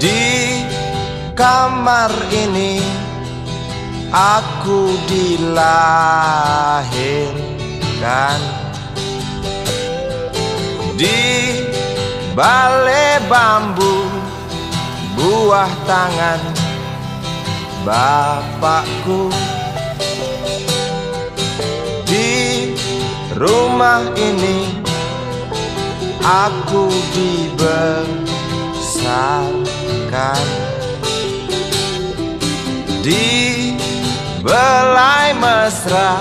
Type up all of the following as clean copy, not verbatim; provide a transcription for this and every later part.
Di kamar ini aku dilahirkan, di balai bambu buah tangan bapakku. Di rumah ini aku dibesarkan, di belai mesra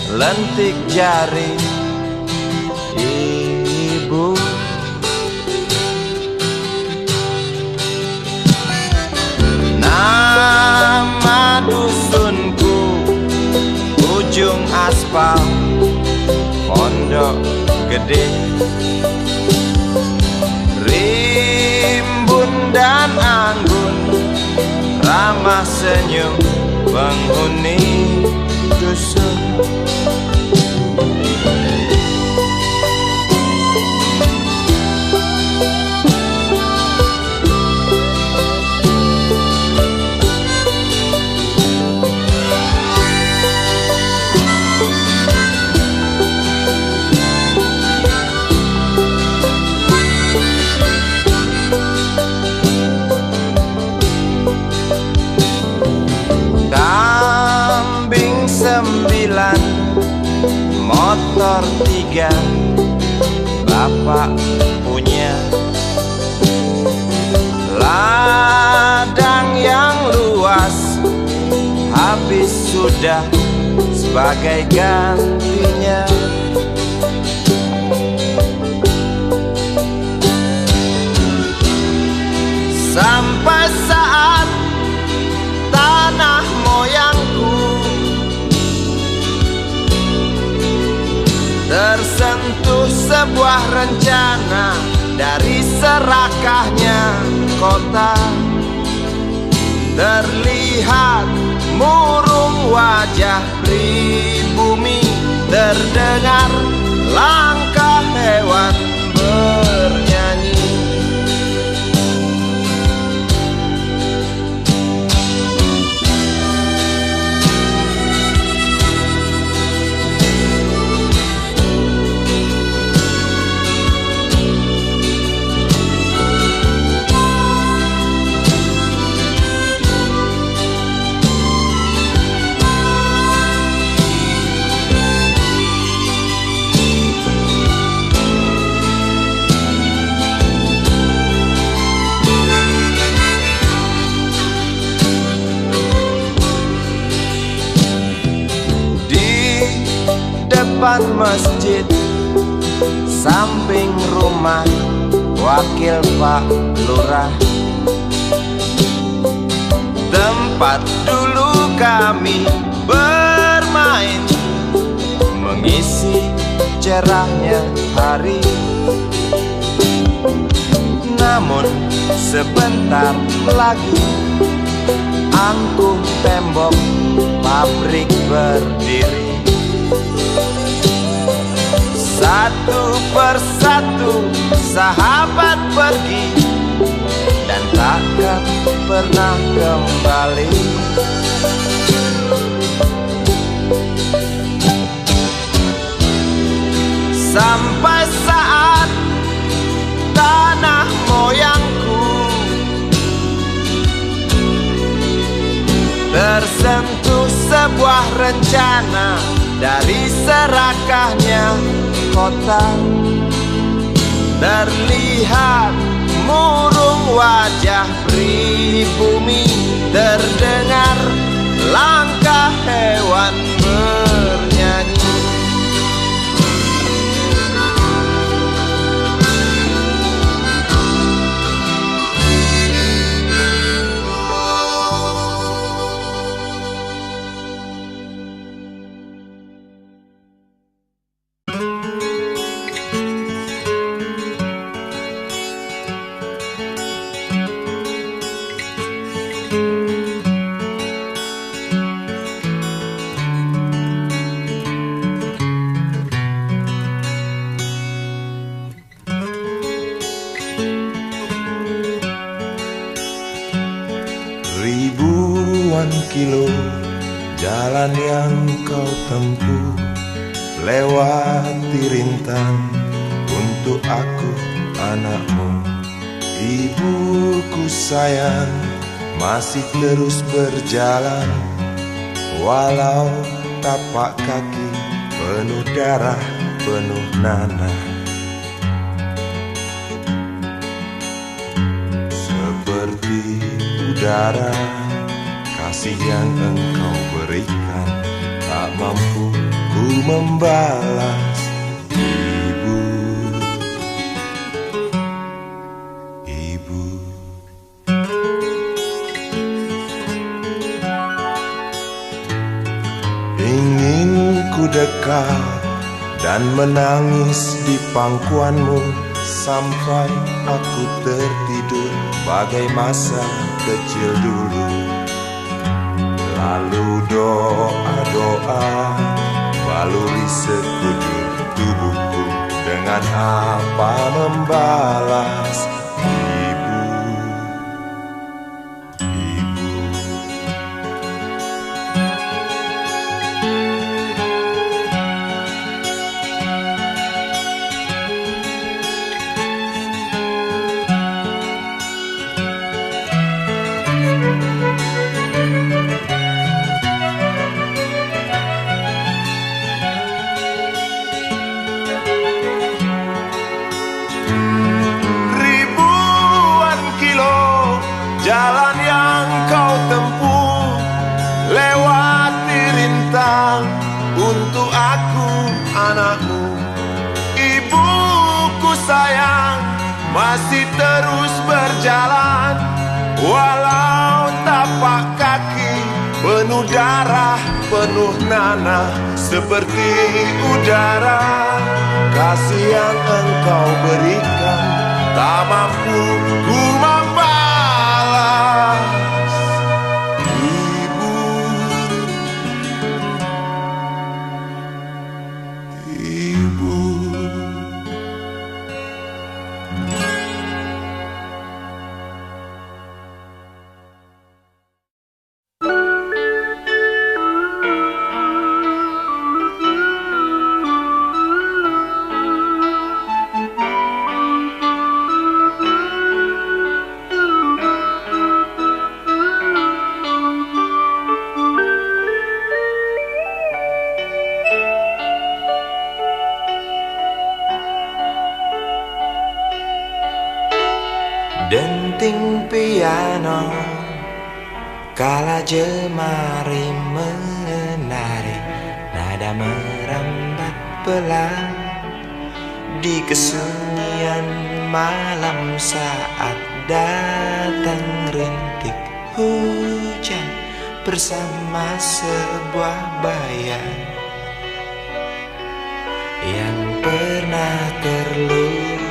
lentik jari ibu. Nama dusunku ujung aspal Pondok Gede. Rimbun dan anggun ramah senyum penghuni dusun. Sembilan, motor 3 bapak punya. Ladang yang luas habis sudah sebagai gantinya. Sampai saat tanah moyangku tersentuh sebuah rencana dari serakahnya kota. Terlihat murung wajah pribumi, terdengar langkah hewan bernyanyi. Depan masjid, samping rumah wakil Pak Lurah, tempat dulu kami bermain, mengisi cerahnya hari. Namun sebentar lagi angkuh tembok pabrik berdiri. Satu persatu sahabat pergi dan takkan pernah kembali. Sampai saat tanah moyangku tersentuh sebuah rencana dari serakahnya kota. Terlihat murung wajah pribumi, terdengar langkah hewan bernyanyi. Ribuan kilo jalan yang kau tempuh, lewati rintang untuk aku anakmu. Ibuku sayang, masih terus berjalan, walau tapak kaki penuh darah, penuh nanah. Seperti udara, kasih yang engkau berikan, tak mampu ku membalas. Ibu, ibu. Ingin ku dekat dan menangis di pangkuanmu sampai aku tertidur bagai masa kecil dulu. Lalu doa-doa baluri sekujur tubuhku, dengan apa membalas. Ibu, ibu. Jalan yang kau tempuh, lewati rintang untuk aku anakmu. Ibuku sayang, masih terus berjalan, walau tapak kaki penuh darah, penuh nanah. Seperti udara, kasih yang engkau berikan, tak mampu ku membalas. Ibu, ibu. Denting piano kala jemari menari, nada merambat pelan di kesunyian malam saat datang rintik hujan bersama sebuah bayang yang pernah terlupakan.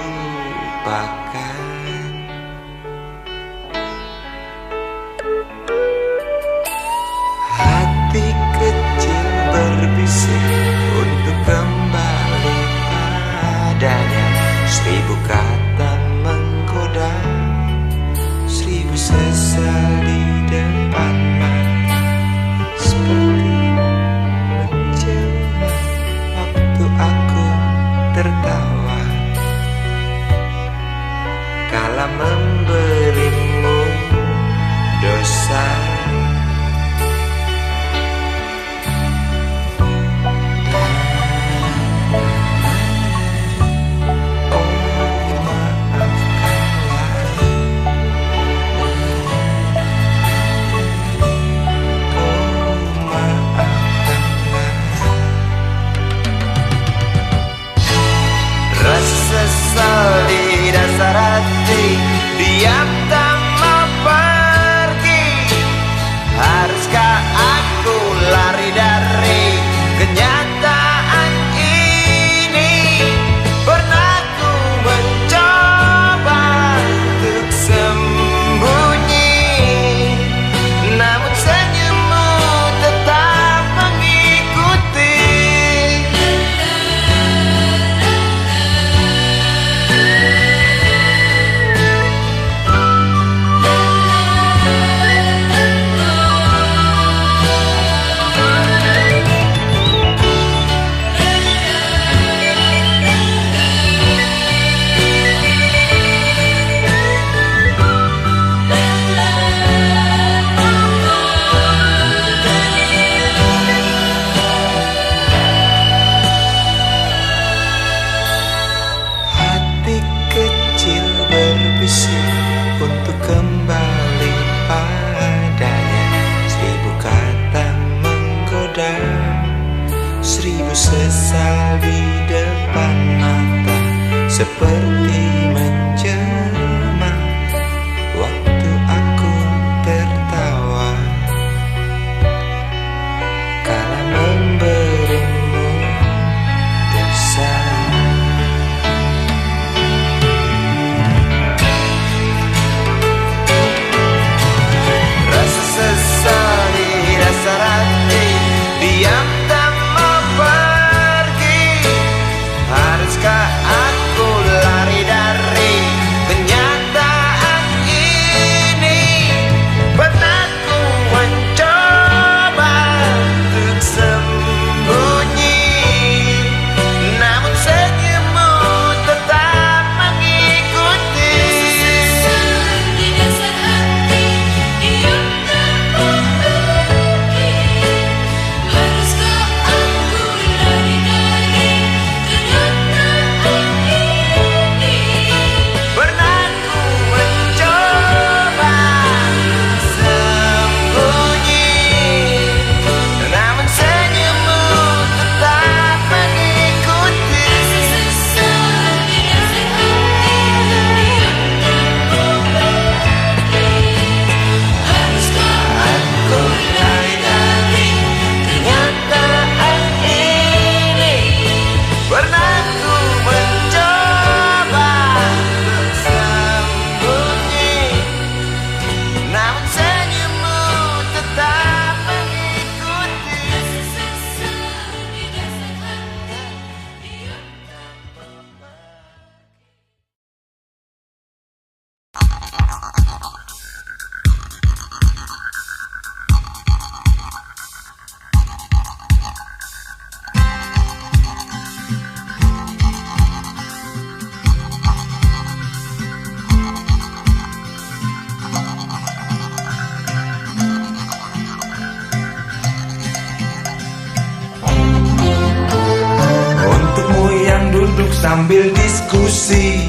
Hati kecil berbisik untuk kembali padanya. 1000 kata menggoda, 1000 sesal di depan mata, seperti seperti menjelma waktu aku tertawa kala memberimu dosa. Rasa sesal di dasar hati, diam tak mau pergi. Haruskah aku lari dari kenyataan ini? Pernah ku mencoba untuk sembunyi, namun senyummu tetap mengikuti. Di dasar hati, diam tak mau pergi. Haruskah aku lari dari kenyataan ini? Pernah ku mencoba sembunyi, namun senyummu tetap mengikuti. Sesal di dasar hati, diam tak mau pergi. Haruskah aku lari dari kenyataan ini? Pernah ku mencoba untuk sembunyi, namun senyummu tetap mengikuti. Sesal di dasar hati, diam tak mau pergi. Untukmu yang duduk sambil diskusi,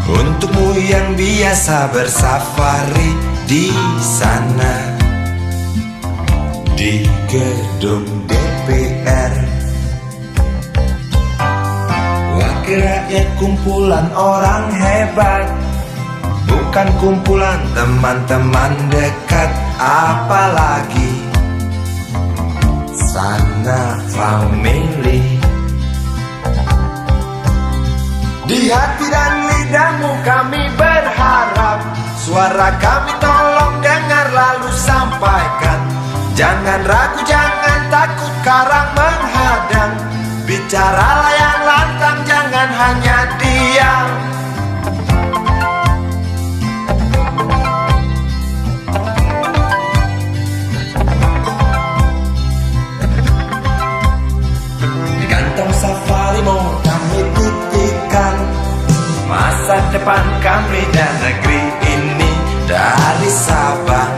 untukmu yang biasa bersafari di sana, di gedung DPR. Wakil rakyat kumpulan orang hebat, bukan kumpulan teman-teman dekat, apalagi sanak family. Di hati dan lidahmu kami berharap, suara kami tolong dengar lalu sampaikan. Jangan ragu, jangan takut karang menghadang, bicaralah yang lantang, jangan hanya diam. Di kantong safarimu kami titipkan masa depan kami dan negeri ini, dari Sabang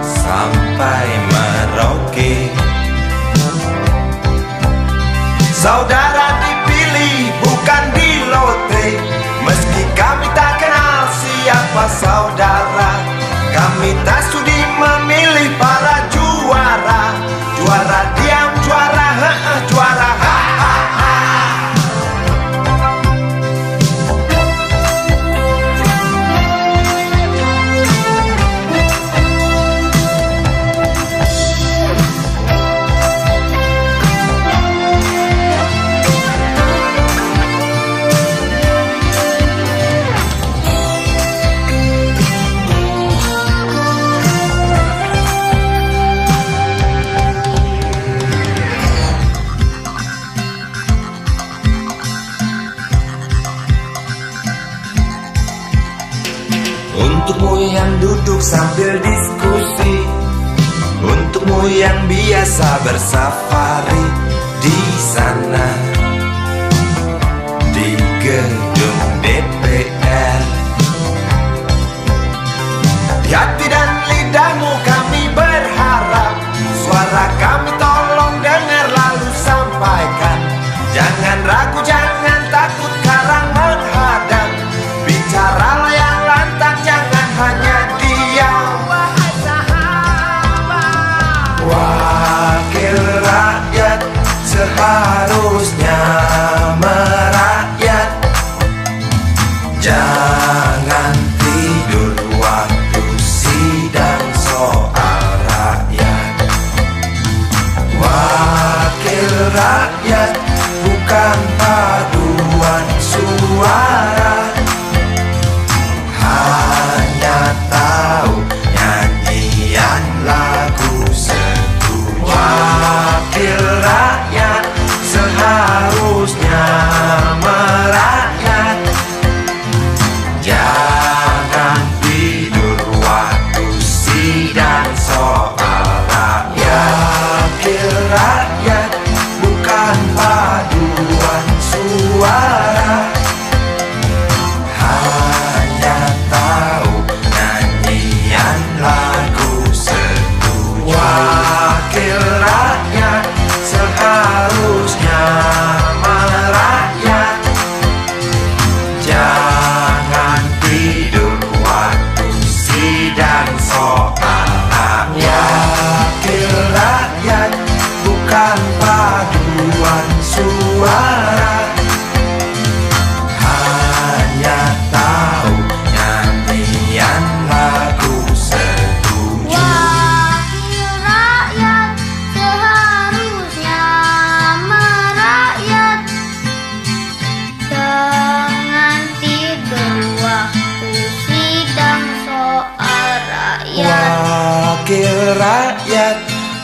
sampai Merauke. Saudara dipilih bukan di lotre, meski kami tak kenal siapa saudara. Kami tak sudi memilih para juara, juara diam, juara juara ha ha ha. Untukmu yang duduk sambil diskusi, untukmu yang biasa bersafari di sana, di gedung DPR. Di hati dan lidahmu kami berharap, suara kami tolong dengar lalu sampaikan. Jangan ragu, jangan takut karang menghadang, bicaralah yang lantang, jangan hanya diam. Wakil rakyat seharusnya merakyat,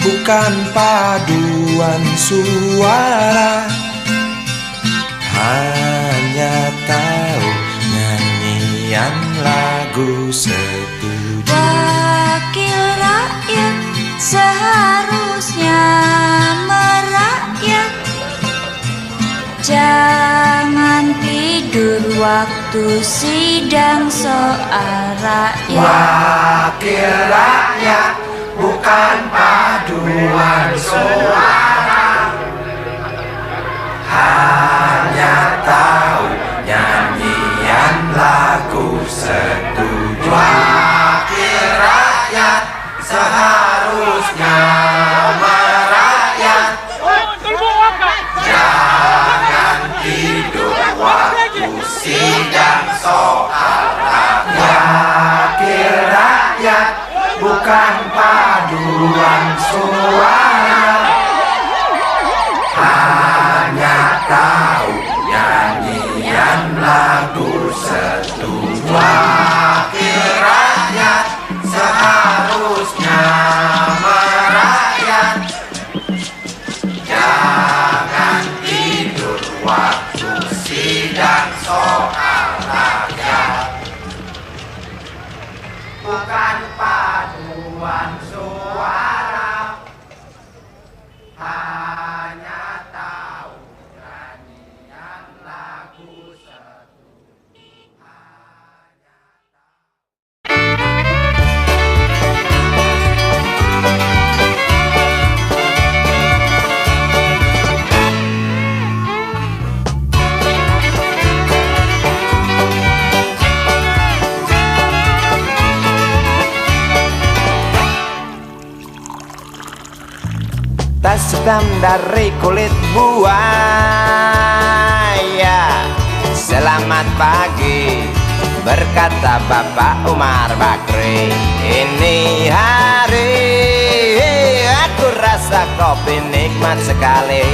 bukan paduan suara. Hanya tahu nyanyian lagu setuju. Wakil rakyat seharusnya merakyat. Jangan tidur waktu sidang soal rakyat. Wakil rakyat bukan paduan suara. Hanya tahu nyanyian lagu setuju. Wakil rakyat seharusnya merakyat. Jangan tidur waktu sidang soal rakyat. Wakil rakyat bukan paduan suara. Hanya tahu nyanyian lagu setuju. Wakil rakyat seharusnya merakyat. Jangan tidur waktu sidang soal rakyat. Bukan paduan suara. Hanya tahu nyanyian lagu setuju. Tas hitam dari kulit buaya. Selamat pagi, berkata Bapak Umar Bakri. Ini hari aku rasa kopi nikmat sekali.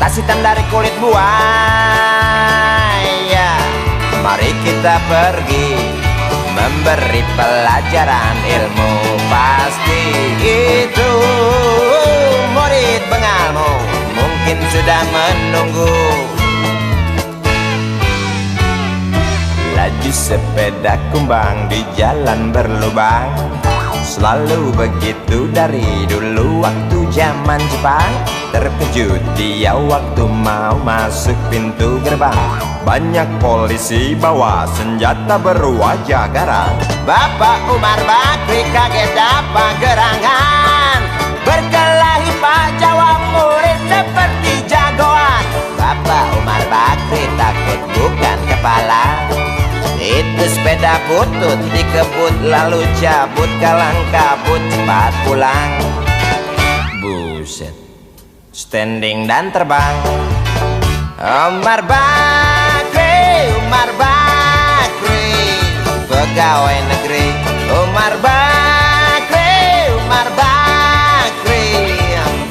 Tas hitam dari kulit buaya. Mari kita pergi memberi pelajaran ilmu. Pasti itu murid bengalmu mungkin sudah menunggu. Laju sepeda kumbang di jalan berlubang. Selalu begitu dari dulu waktu zaman Jepang. Terkejut dia waktu mau masuk pintu gerbang. Banyak polisi bawa senjata berwajah garang. Bapak Umar Bakri kaget dapat gerangan. Berkelahi Pak jawab murid seperti jagoan. Bapak Umar Bakri takut bukan kepala. Itu sepeda butut dikebut lalu cabut kalang kabut cepat pulang. Buset, standing dan terbang. Umar Bakri, Umar Bakri, pegawai negeri. Umar Bakri, Umar Bakri,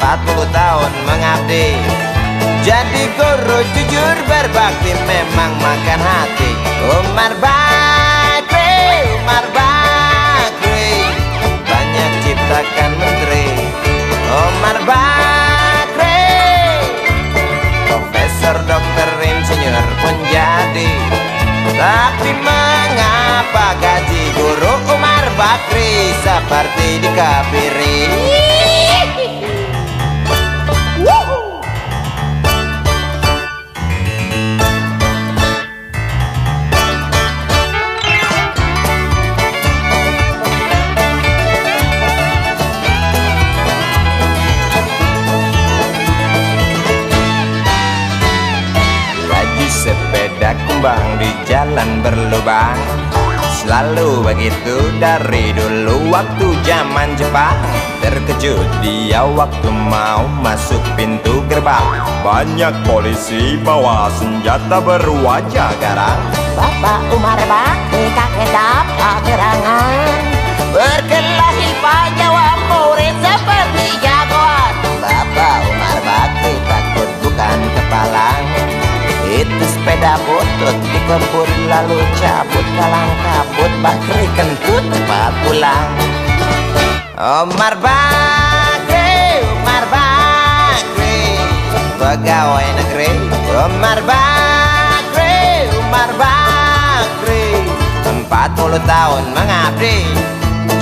40 tahun mengabdi. Jadi guru jujur berbakti memang makan hati. Umar Bakri, Umar Bakri, banyak ciptakan menteri. Umar Bakri, profesor, dokter, insinyur pun jadi. Tapi mengapa gaji guru Umar Bakri seperti dikebiri? Sepeda kumbang di jalan berlubang. Selalu begitu dari dulu waktu zaman Jepang. Terkejut dia waktu mau masuk pintu gerbang. Banyak polisi bawa senjata berwajah garang. Bapak Umar Bakri kaget dapat gerangan. Berkelahi Pak jawab murid seperti jagoan. Bapak Umar Bakri takut bukan kepala. Itu sepeda butut dikebut lalu cabut kalang kabut. Bakri kentut cepat pulang. Omar Bakri, Omar Bakri, pegawai negeri. Omar Bakri, Omar Bakri, 40 tahun mengabdi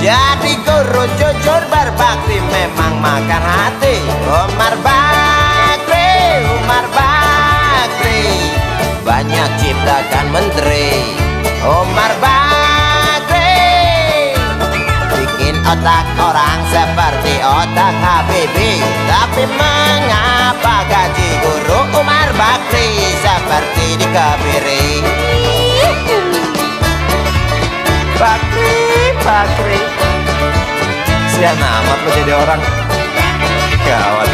jadi guru jujur berbakti, memang makan hati. Omar Bakri, Omar Bakri, banyak ciptakan menteri. Omar Bakri bikin otak orang seperti otak Habibie. Tapi mengapa gaji guru Omar Bakri seperti dikebiri? Bakri, Bakri, sian amat lo jadi orang. Gawat.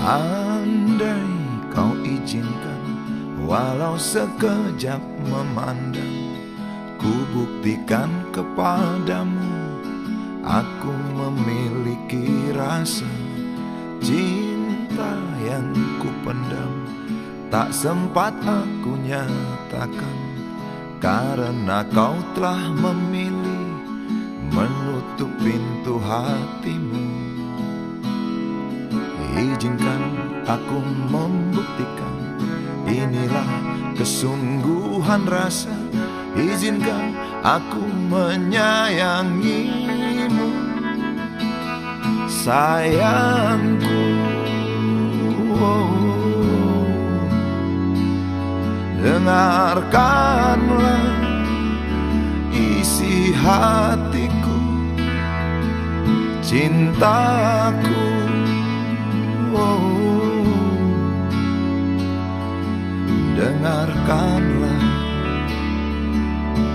Andai kau izinkan, walau sekejap memandang, ku buktikan kepadamu, aku memiliki rasa cinta yang ku pendam. Tak sempat aku nyatakan, karena kau telah memilih menutup pintu hatimu. Izinkan aku membuktikan, inilah kesungguhan rasa. Izinkan aku menyayangimu, sayangku. Dengarkanlah isi hatiku, cintaku. Dengarkanlah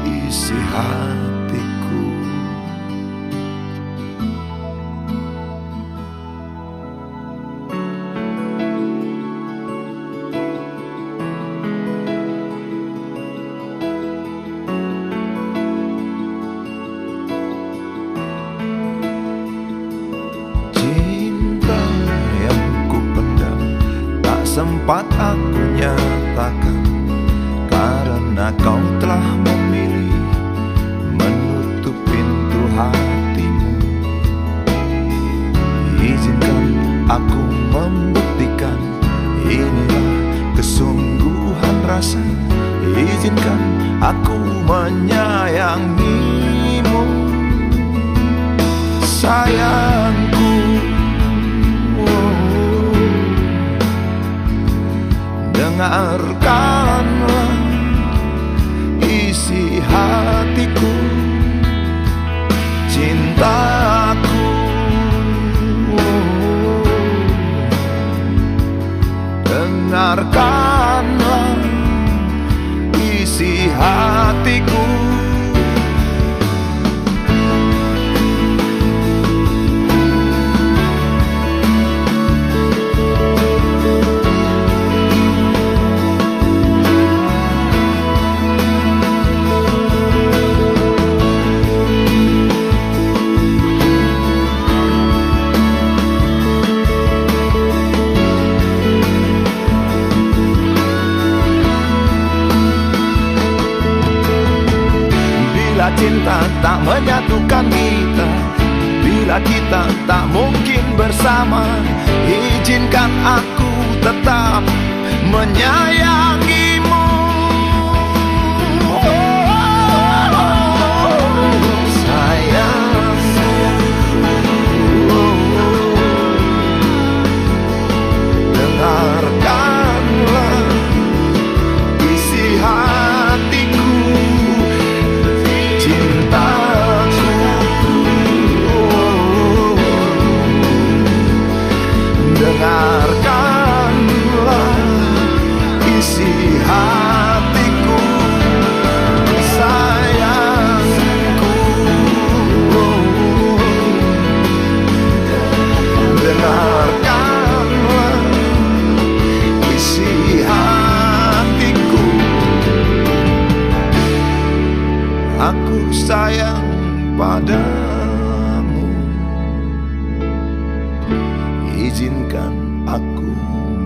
isi hatiku. Cinta yang ku pendam, tak sempat aku nyatakan, karena kau telah memilih menutup pintu hatimu. Izinkan aku membuktikan, inilah kesungguhan rasa. Izinkan aku menyayangimu, sayangku. Dengarkanlah isi hatiku, cintaku. Dengarkanlah isi hatiku. Bila cinta tak menyatukan kita, bila kita tak mungkin bersama, izinkan aku tetap menyayangimu. Sayang, dengarkanlah isi hatiku, cintaku. Dengarkanlah isi aku sayang padamu. Izinkan aku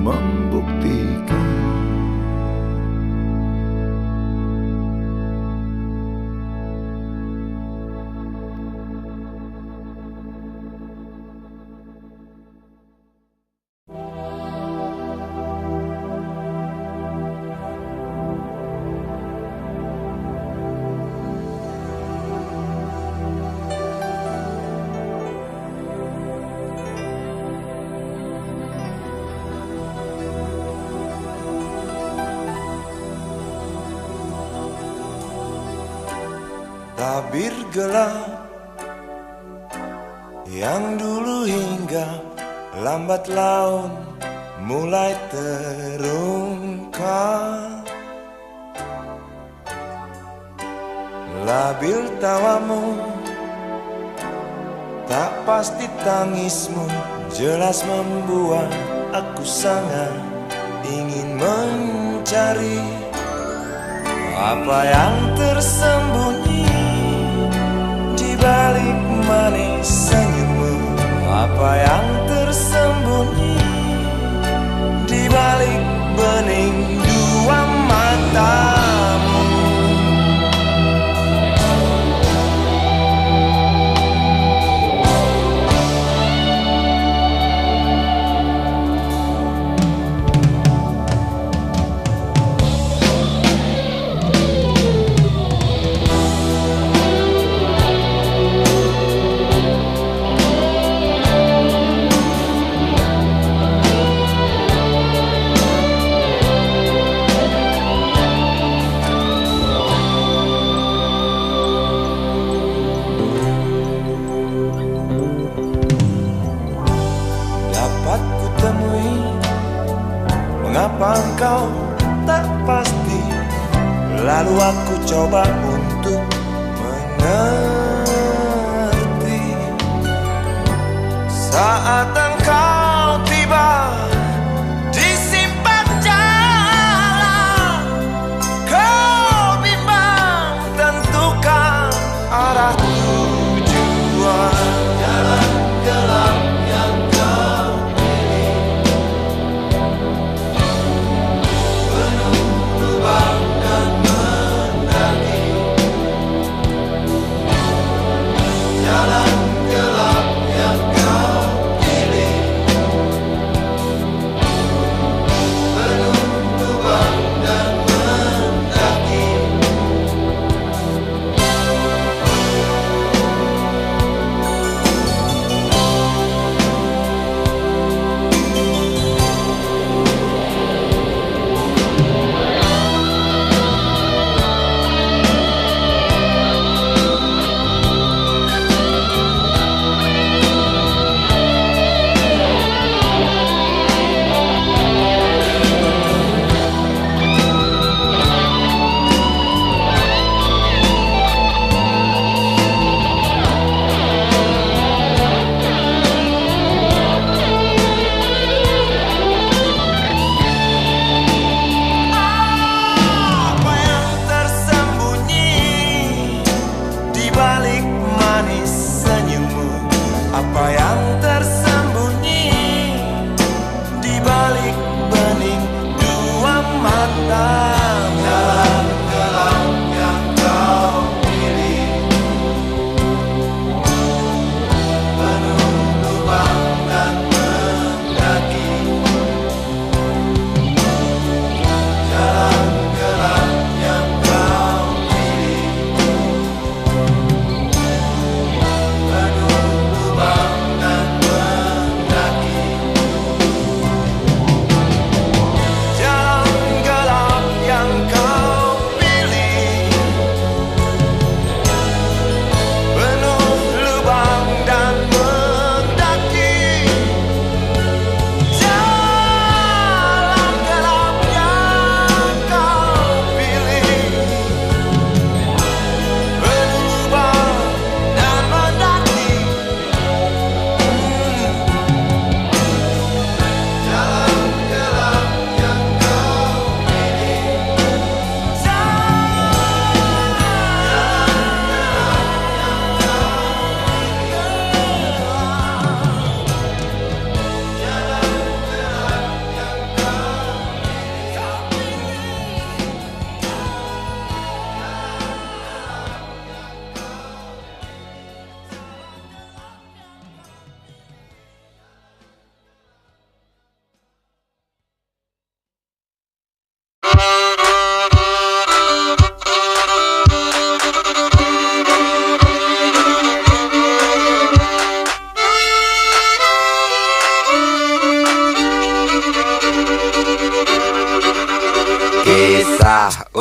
membuktikan. Tabir gelap yang dulu hingga lambat laun mulai terungkap. Labil tawamu, tak pasti tangismu, jelas membuat aku sangat ingin mencari apa yang tersembunyi di balik manis senyummu, apa yang tersembunyi di balik bening dua matamu. Mengapa engkau tak pasti? Lalu aku coba untuk mengerti. Saat engkau tiba di simpang jalan, kau bimbang tentukan arah tujuan. Jalan gelap yang kau pilih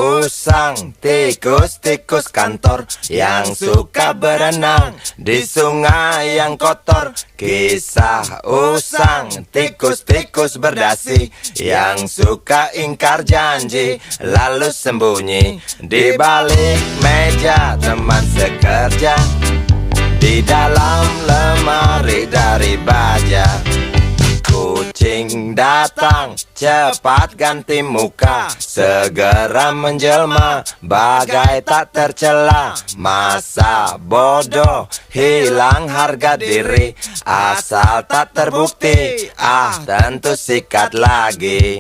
usang, tikus-tikus kantor yang suka berenang di sungai yang kotor. Kisah usang, tikus-tikus berdasi yang suka ingkar janji lalu sembunyi di balik meja teman sekerja, di dalam lemari dari baja. Kucing datang, cepat ganti muka, segera menjelma, bagai tak tercela. Masa bodoh, hilang harga diri, asal tak terbukti, tentu sikat lagi.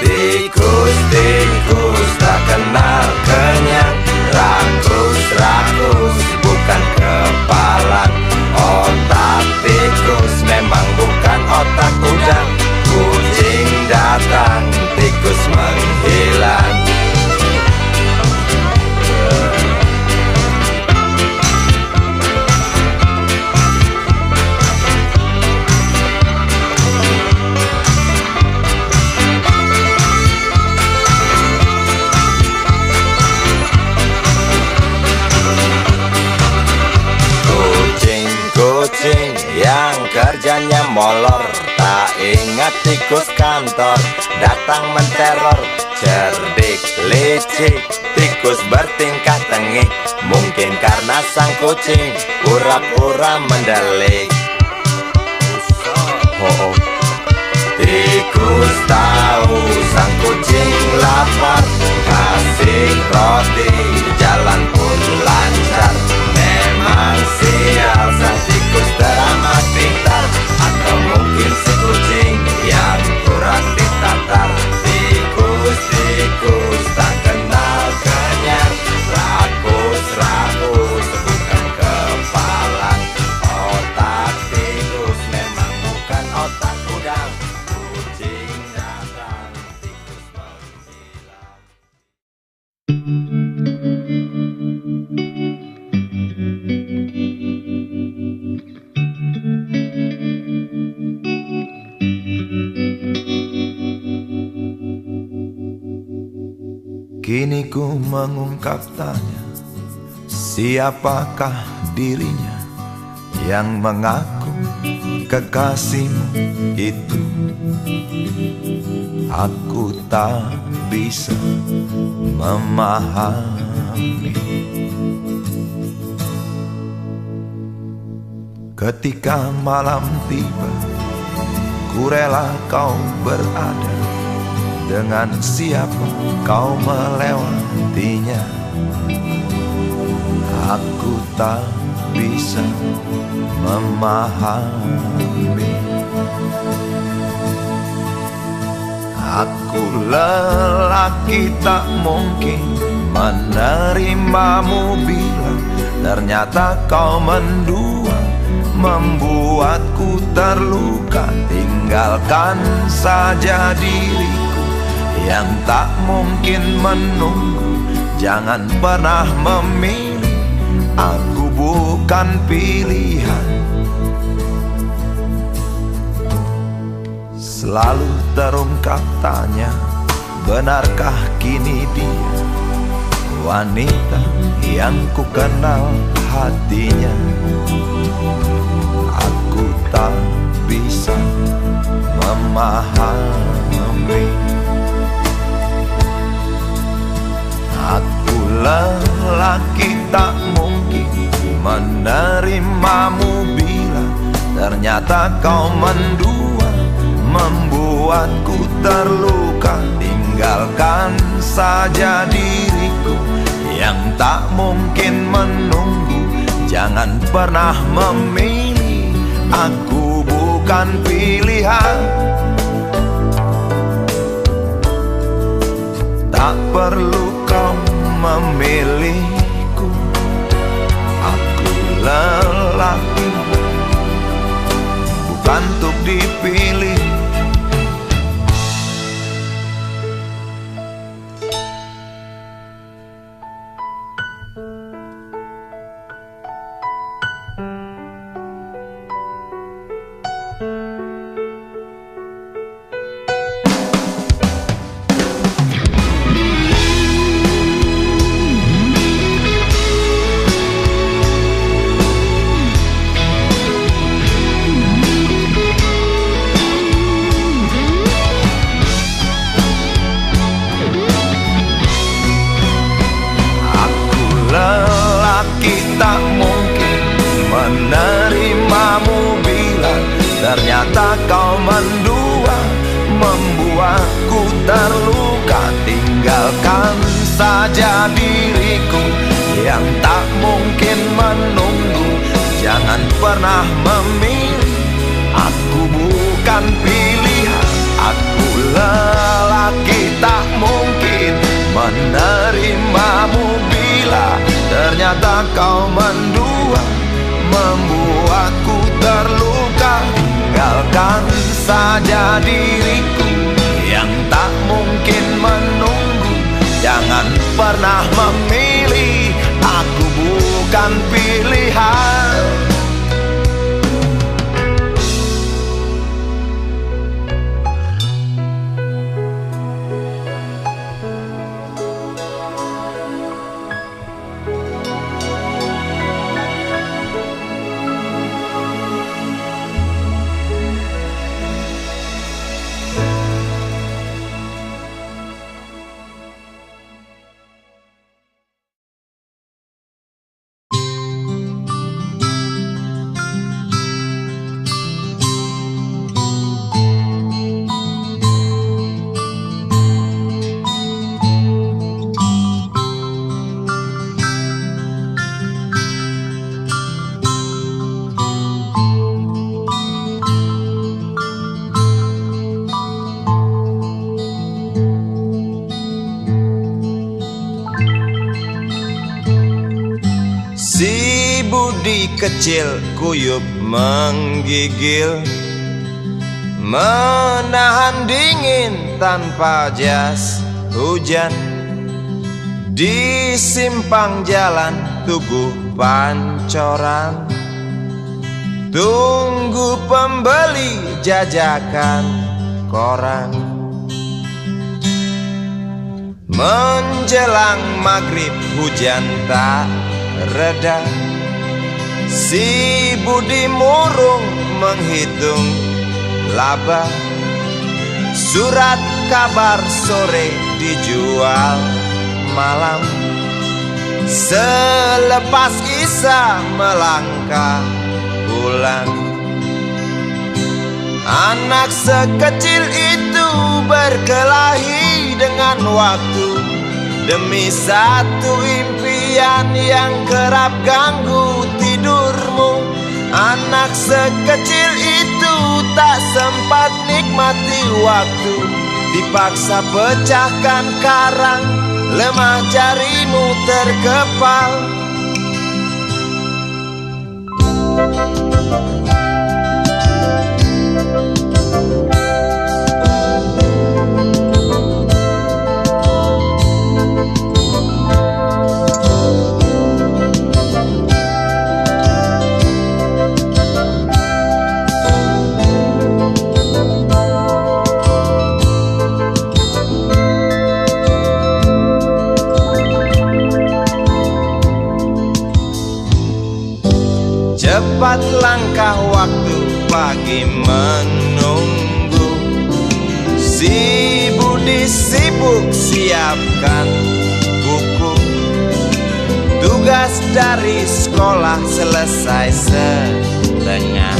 Tikus-tikus tak kenal kenyang, rakus-rakus bukan kepalan. Otak tikus memang bukan otak udang. Kucing datang, tikus menghilang. Kucing yang kerjanya molor, tak ingat tikus kantor datang menteror. Cerdik, licik, tikus bertingkah tengik, mungkin karena sang kucing pura-pura mendelik. Tikus tahu sang kucing lapar, kasih roti, jalan pun lancar. Memang sial sang tikus teramat pintar, atau mungkin si kucing yang kurang ditatar. Tikus-tikus tak kenal kenyang, rakus-rakus bukan kepalan. Otak tikus memang bukan otak udang. Kucing datang, tikus menghilang. Kini ku mengungkap tanya, siapakah dirinya yang mengaku kekasihmu itu? Aku tak bisa memahami. Ketika malam tiba, ku rela kau berada. Dengan siapa kau melewatinya? Aku tak bisa memahami. Aku lelaki tak mungkin menerimamu bila ternyata kau mendua, membuatku terluka. Tinggalkan saja diriku yang tak mungkin menunggu. Jangan pernah memilih, aku bukan pilihan. Selalu terungkap tanya, benarkah kini dia wanita yang ku kenal hatinya? Aku tak bisa memahami. Aku lelaki tak mungkin menerimamu bila ternyata kau mendua, membuatku terluka. Tinggalkan saja diriku yang tak mungkin menunggu. Jangan pernah memilih, aku bukan pilihan. Tak perlu kau memilihku, aku lelaki bukan untuk dipilih. saja diriku yang tak mungkin menunggu. Jangan pernah memilih, aku bukan pilihan. Aku lelaki tak mungkin menerimamu bila ternyata kau mendua, membuatku terluka. Tinggalkan saja diriku yang tak mungkin menunggu. Jangan pernah memilih, aku bukan pilihan. Si budi kecil kuyup menggigil, menahan dingin tanpa jas hujan. Di simpang jalan tugu pancoran, tunggu pembeli jajakan koran. Menjelang maghrib hujan tak reda, si budi murung menghitung laba. Surat kabar sore dijual malam, selepas Isya melangkah pulang. Anak sekecil itu berkelahi dengan waktu demi satu impian yang kerap ganggu tidurmu. Anak sekecil itu tak sempat nikmati waktu, dipaksa pecahkan karang, lemah jarimu terkepal. Cepat langkah waktu, pagi menunggu. Si budi sibuk siapkan buku, tugas dari sekolah selesai setengah.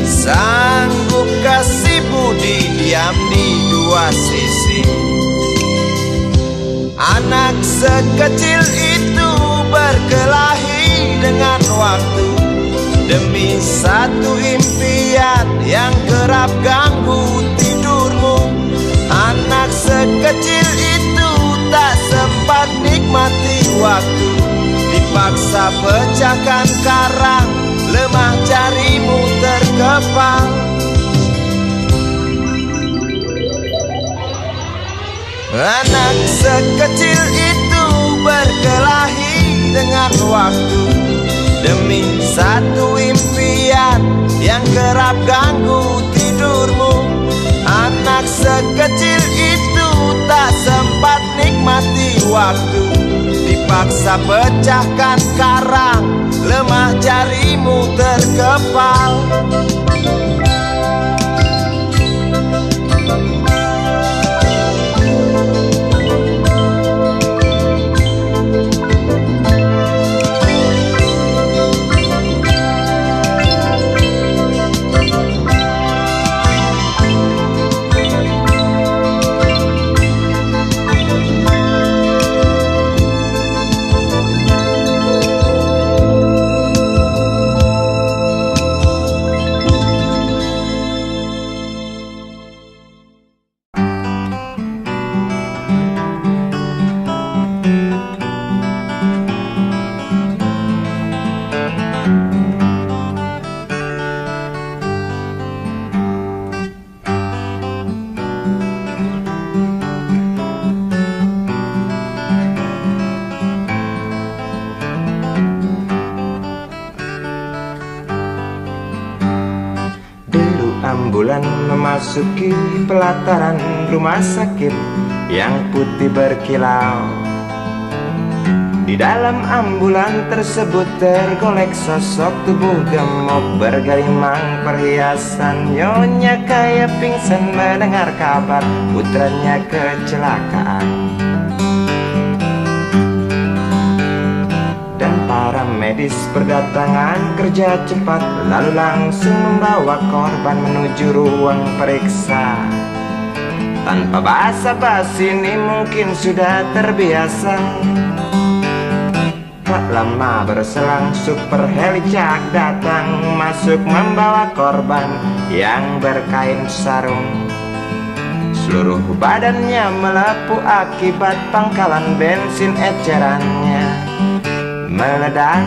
Sanggupkah si budi diam di dua sisi? Anak sekecil itu berkelahi dengan waktu demi satu impian yang kerap ganggu tidurmu. Anak sekecil itu tak sempat nikmati waktu, dipaksa pecahkan karang, lemah jarimu terkepal. Anak sekecil itu berkelahi dengan waktu demi satu impian yang kerap ganggu tidurmu. Anak sekecil itu tak sempat nikmati waktu, dipaksa pecahkan karang, lemah jarimu terkepal. memasuki pelataran rumah sakit yang putih berkilau. Di dalam ambulan tersebut tergolek sosok tubuh gemuk bergelimang perhiasan. Nyonya kaya pingsan mendengar kabar putranya kecelakaan. Dan para medis berdatangan kerja cepat, lalu langsung membawa korban menuju ruang periksa. Tanpa basa-basi ini mungkin sudah terbiasa. Tak lama berselang super helicak datang, masuk membawa korban yang berkain sarung. Seluruh badannya melepuh akibat pangkalan bensin ecerannya meledak.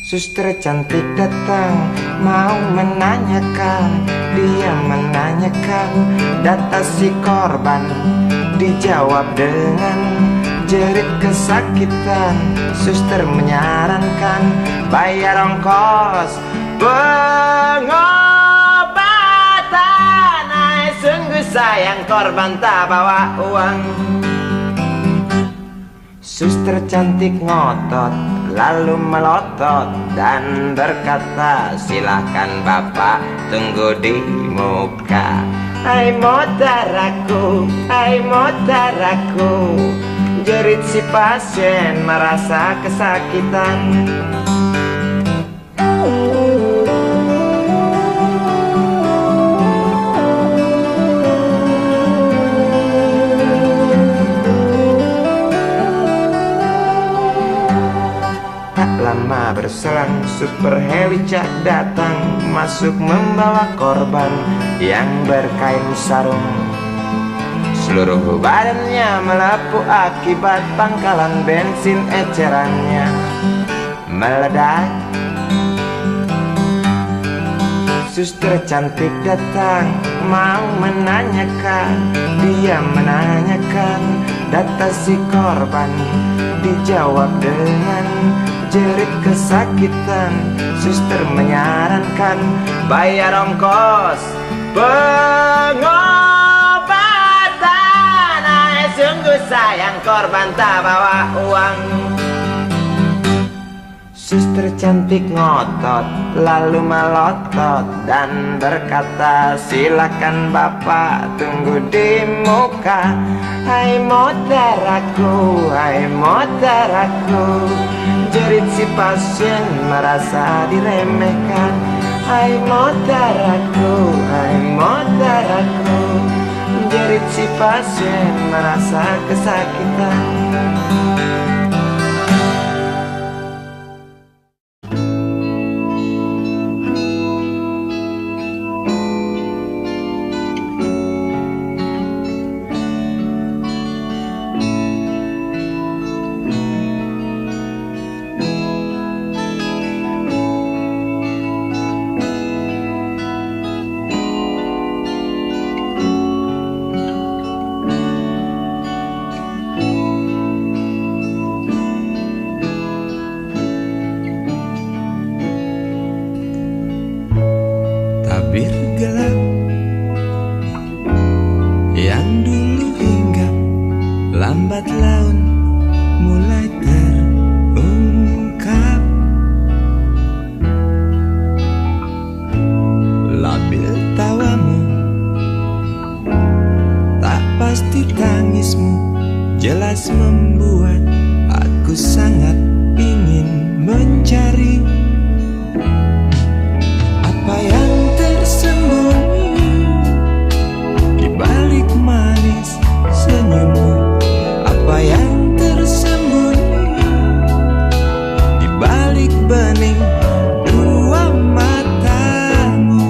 Suster cantik datang mau menanyakan, dia menanyakan data si korban. Dijawab dengan jerit kesakitan. Suster menyarankan bayar ongkos pengobatan. Ay, sungguh sayang korban tak bawa uang. Suster cantik ngotot lalu melotot dan berkata, silakan bapak tunggu di muka. Hai motaraku, hai motaraku, jerit si pasien merasa kesakitan. Lama berselang super helicak datang, masuk membawa korban yang berkain sarung. Seluruh badannya melepuh akibat pangkalan bensin ecerannya meledak. Suster cantik datang mau menanyakan, dia menanyakan data si korban. Dijawab dengan jerit kesakitan. Suster menyarankan bayar ongkos pengobatan. Ay, sungguh sayang korban tak bawa uang. Suster cantik ngotot lalu melotot dan berkata, silakan bapak tunggu di muka. Hai motaraku, hai motaraku, jerit si pasien merasa diremehkan. Hai motaraku, hai motaraku, jerit si pasien merasa kesakitan. Tabir gelap yang dulu hinggap, lambat laun mulai terungkap. Labil tawamu, tak pasti tangismu, jelas membuat aku sangat ingin mencari apa yang tersembunyi di balik manis senyummu. Apa yang tersembunyi di balik bening dua matamu.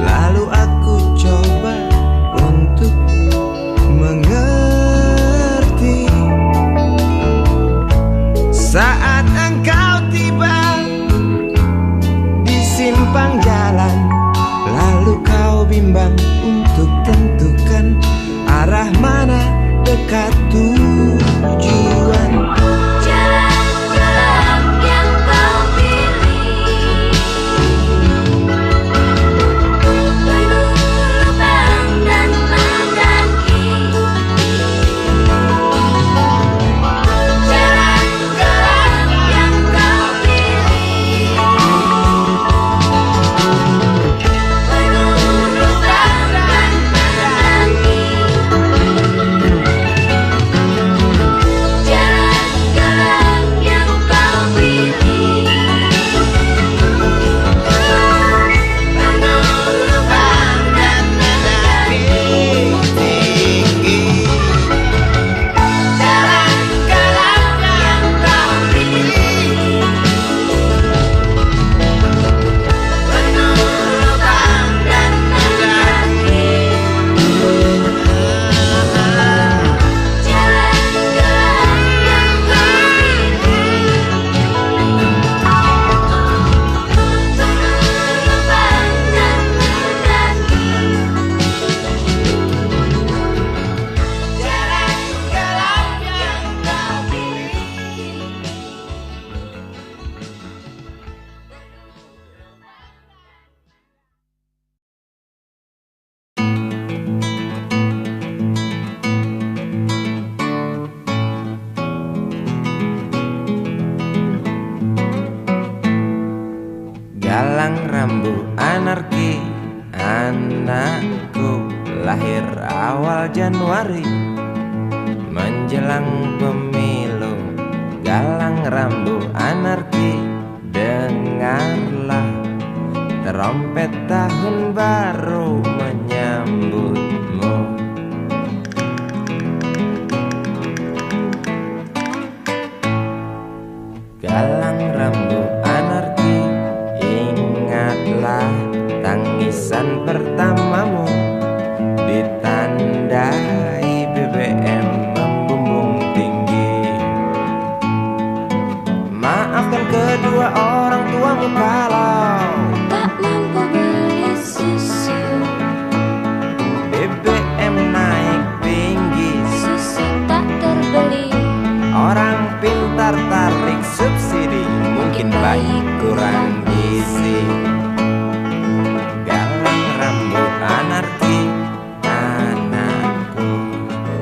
Lalu aku coba untuk mengerti. Saat engkau tiba di simpang jalan, lalu kau bimbang untuk tentukan arah mana dekat tujuan. Jalan gelap yang kau pilih, penuh lubang dan mendaki. Jalan gelap yang kau pilih, penuh lubang dan mendaki. Jalan gelap yang kau pilih, penuh lubang dan mendaki. Jalan gelap yang kau pilih, penuh lubang dan mendaki. Jalan gelap yang kau pilih, Galang rambu anarki, anakku lahir awal Januari menjelang pemilu. Galang rambu anarki, dengarlah trompet tahun baru menyambutmu. Galang rambu anarki, ingatlah tangisan pertamamu ditandai BBM membumbung tinggi. Maafkan kedua orang tuamu kalau tak mampu beli susu, BBM naik tinggi. susu tak terbeli. Orang pintar tarik subsidi, mungkin bayi kurang gizi. Galang rambu anarki, anakku.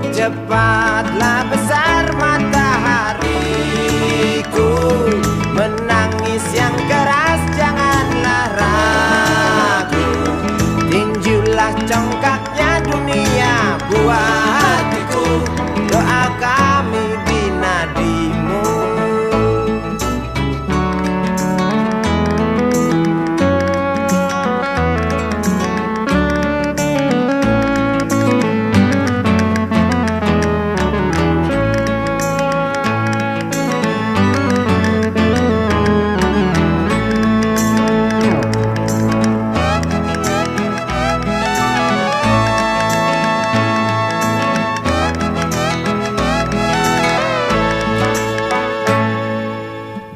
Cepatlah besar matahariku, menangis yang keras janganlah ragu. Tinjulah congkaknya dunia buat hatiku, doa kami di nadimu.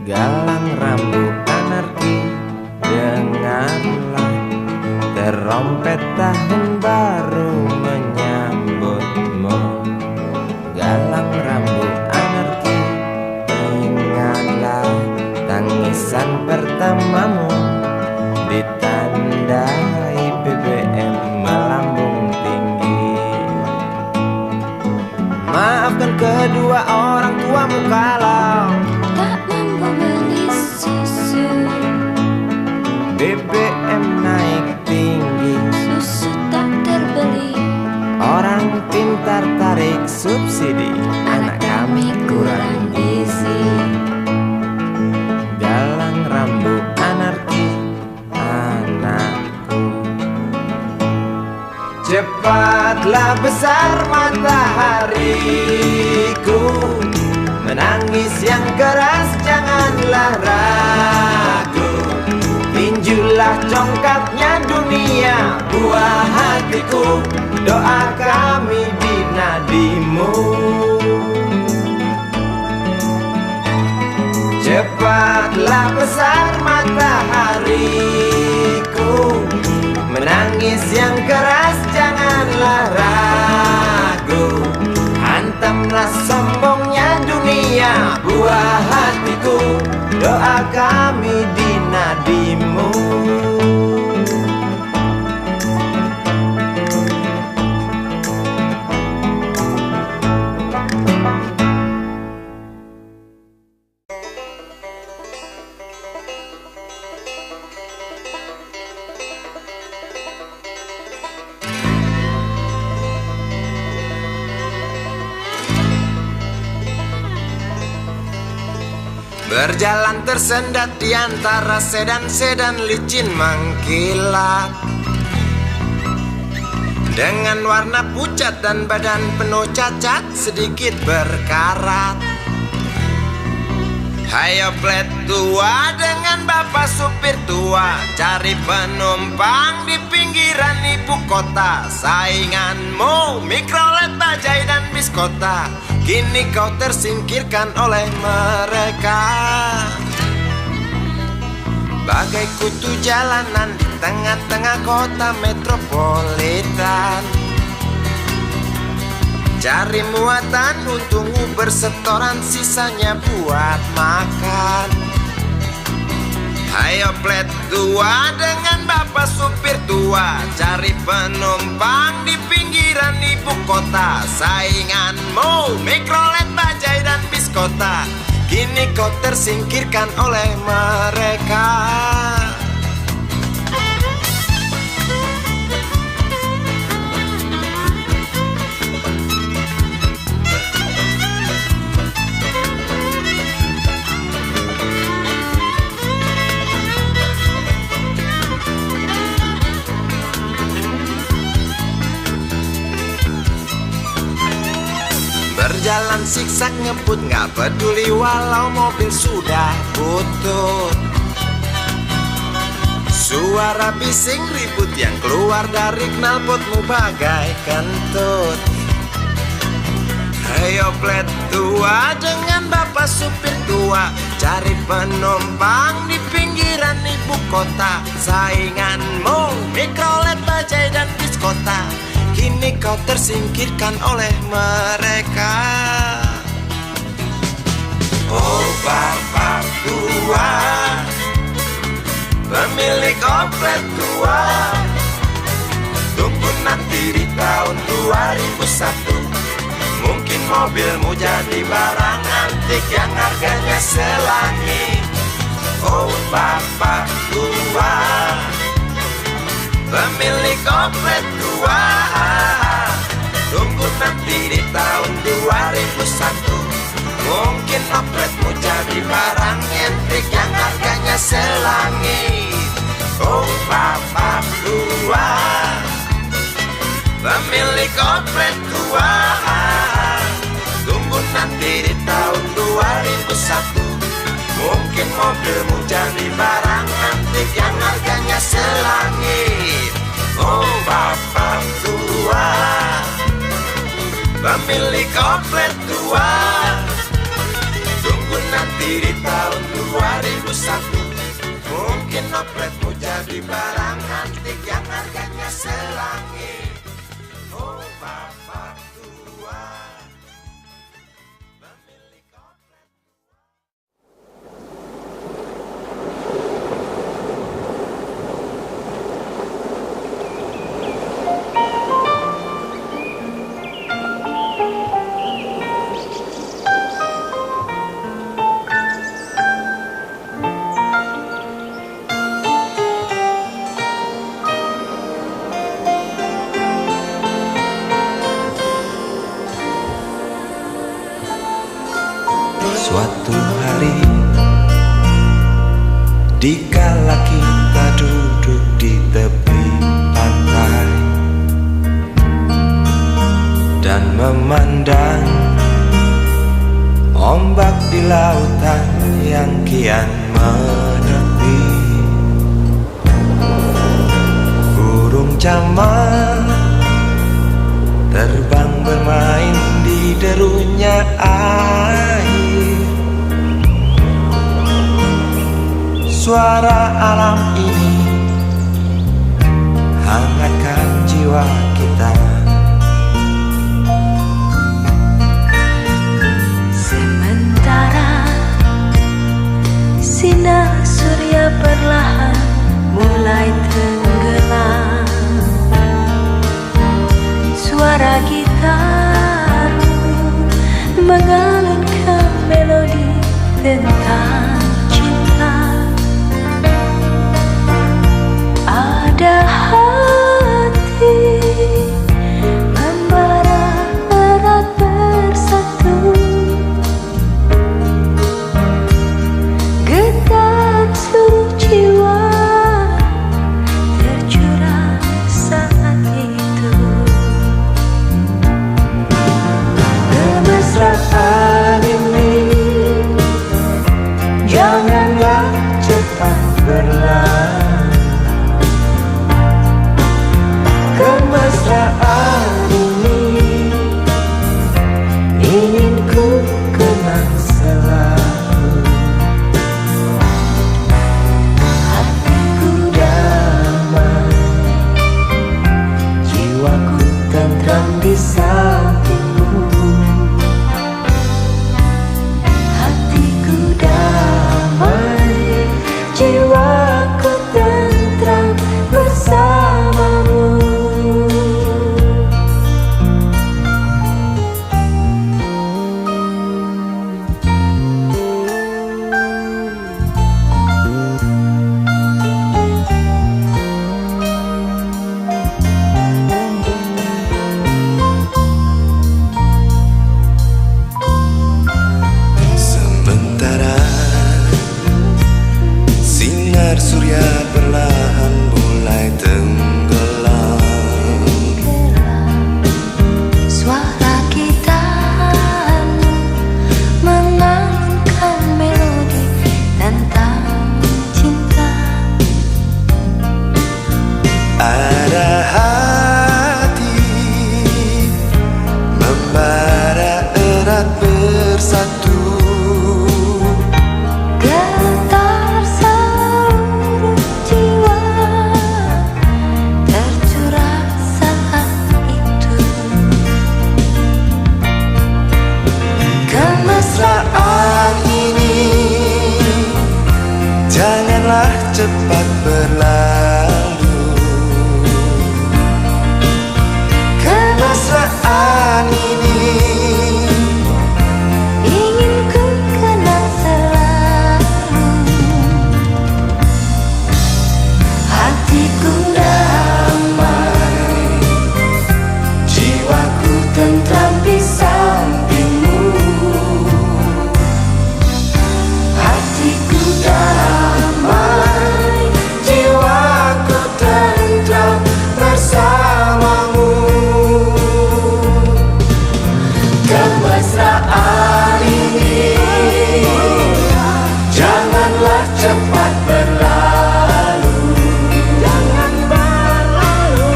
Galang rambu anarki, dengarlah trompet tahun baru menyambutmu. Galang rambu anarki, ingatlah tangisan pertamamu ditandai BBM melambung tinggi. Maafkan kedua orang tuamu kalau Tak mampu beli susu, BBM naik tinggi. susu tak terbeli. Orang pintar tarik subsidi, anak kami kurang gizi. Galang rambu anarki, anakku. Cepatlah besar matahariku, menangis yang keras janganlah ragu. tinjulah congkaknya dunia, buah hatiku, doa kami di nadimu. Cepatlah besar matahariku, menangis yang keras janganlah ragu. Hantamlah sombongnya dunia, buah hatiku, doa kami di nadimu. Berjalan tersendat di antara sedan-sedan licin mengkilat, dengan warna pucat dan badan penuh cacat sedikit berkarat. Hayo plet tua dengan bapak supir tua, cari penumpang di pinggiran ibu kota. Sainganmu Mikrolet, Bajai dan Biskota, kini kau tersingkirkan oleh mereka. Bagai kutu jalanan di tengah-tengah kota metropolitan, cari muatan untungmu bersetoran, sisanya buat makan. Hayo plet tua dengan bapak supir tua, cari penumpang di pinggiran ibu kota. Sainganmu Mikrolet, Bajai dan Biskota, kini kau tersingkirkan oleh mereka. Berjalan siksak ngebut, gak peduli walau mobil sudah butut. Suara bising ribut yang keluar dari knalpotmu bagai kentut. Hayo plet tua dengan bapak supir tua, cari penumpang di pinggiran ibu kota. Sainganmu Mikrolet, Bajai dan Biskota, kini kau tersingkirkan oleh mereka. Oh bapak tua, pemilik oplet tua, tunggu nanti di tahun 2001, mungkin mobilmu jadi barang antik yang harganya selangit. Oh bapak tua, pemilik oplet tua, tunggu nanti di tahun 2001, mungkin opletmu jadi barang antik yang harganya selangit. Oh bapak tua, pemilik oplet tua, tunggu nanti di tahun 2001, mungkin mobilmu jadi barang antik yang harganya selangit. Oh bapak tua, pemilik oplet tua, tunggu nanti di tahun 2001, mungkin opletmu jadi barang antik yang harganya selangit. Oh bapak tua, pemilik oplet. Suatu hari, dikala kita duduk di tepi pantai dan memandang ombak di lautan yang kian menepi, ancaman, terbang bermain di derunya air. Suara alam ini hangatkan jiwa kita. Sementara sinar surya perlahan mulai tenggelam, suara gitar mengalunkan melodi tentang cinta. Ada hati membara erat bersatu, getar seluruh jiwa tercurah saat itu. Kemesraan ini janganlah cepat berlalu. Kemesraan ini ingin ku kenang selalu. Hatiku damai, jiwaku tentram di sampingmu. Hatiku damai, jiwaku tentram bersamamu. Sementara sinar surya perlahan mulai tenggelam, Suara gitar mengalunkan melodi tentang cinta. ada hati membara erat bersatu. Getar seluruh jiwa tercurah saat itu. Kemesraan ini janganlah cepat berlalu. Kemesraan ini Ingin ku kenang selalu. hatiku damai, jiwaku tentram di sampingmu. Hatiku damai, jiwaku tentram bersamamu. Kemesraan ini janganlah cepat berlalu. Jangan berlalu.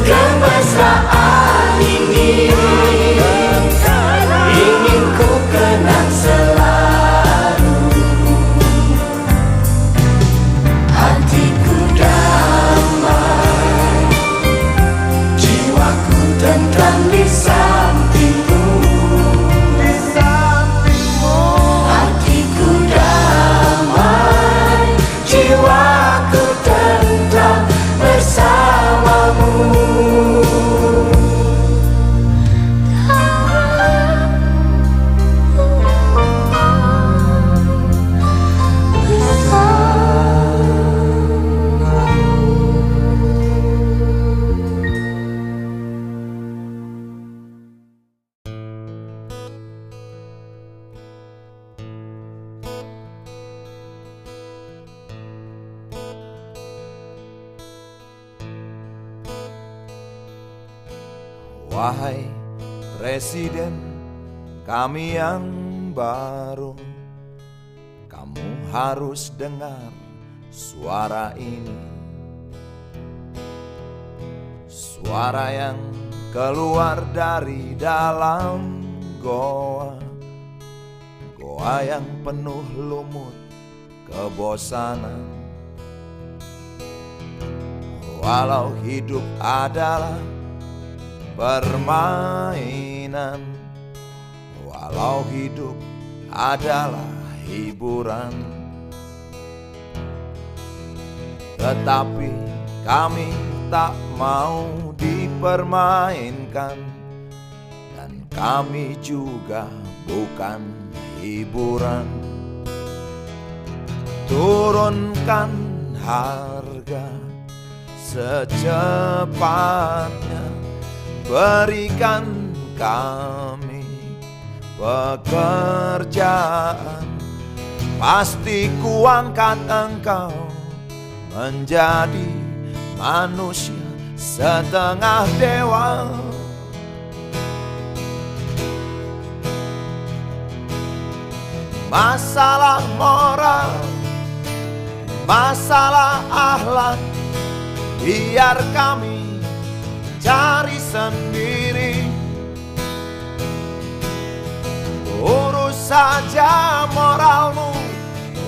Kemesraan ini ingin ku kenang selalu. Hatiku damai, jiwaku tentram di sampingmu. Hatiku damai, jiwaku tentram bersamamu. Wahai Presiden kami yang baru, kamu harus dengar suara ini. Suara yang keluar dari dalam goa, goa yang penuh lumut kebosanan. Walau hidup adalah permainan, walau hidup adalah hiburan, tetapi kami tak mau dipermainkan, dan kami juga bukan hiburan. Turunkan harga secepatnya, berikan kami pekerjaan, pasti kuangkat engkau menjadi manusia setengah dewa. Masalah moral, masalah akhlak, biar kami cari sendiri. Urus saja moralmu,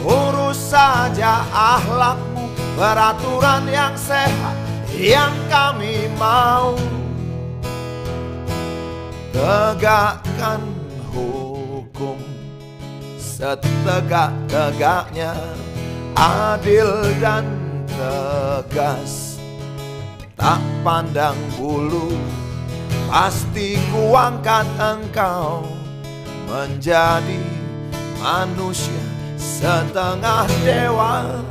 urus saja akhlakmu, peraturan yang sehat yang kami mau. Tegakkan hukum setegak-tegaknya, adil dan tegas, tak pandang bulu, pasti kuangkat engkau menjadi manusia setengah dewa.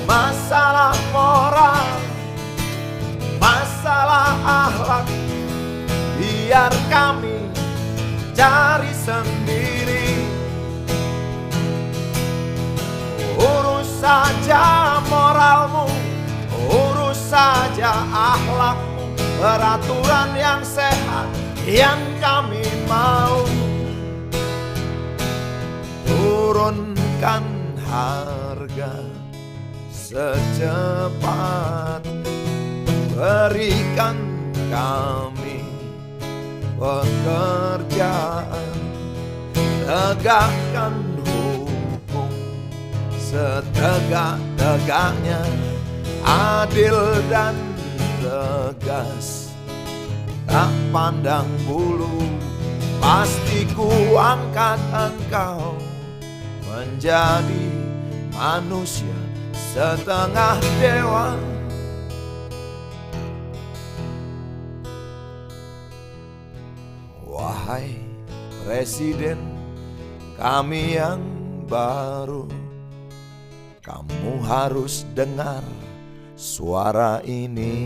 Masalah moral, masalah akhlak, biar kami cari sendiri. Urus saja moralmu, urus saja akhlakmu, peraturan yang sehat yang kami mau. Turunkan harga secepat, berikan kami pekerjaan, tegakkan hukum setegak-tegaknya, adil dan tegas, tak pandang bulu, pasti kuangkat engkau menjadi manusia setengah dewa. Wahai Presiden kami yang baru, kamu harus dengar suara ini.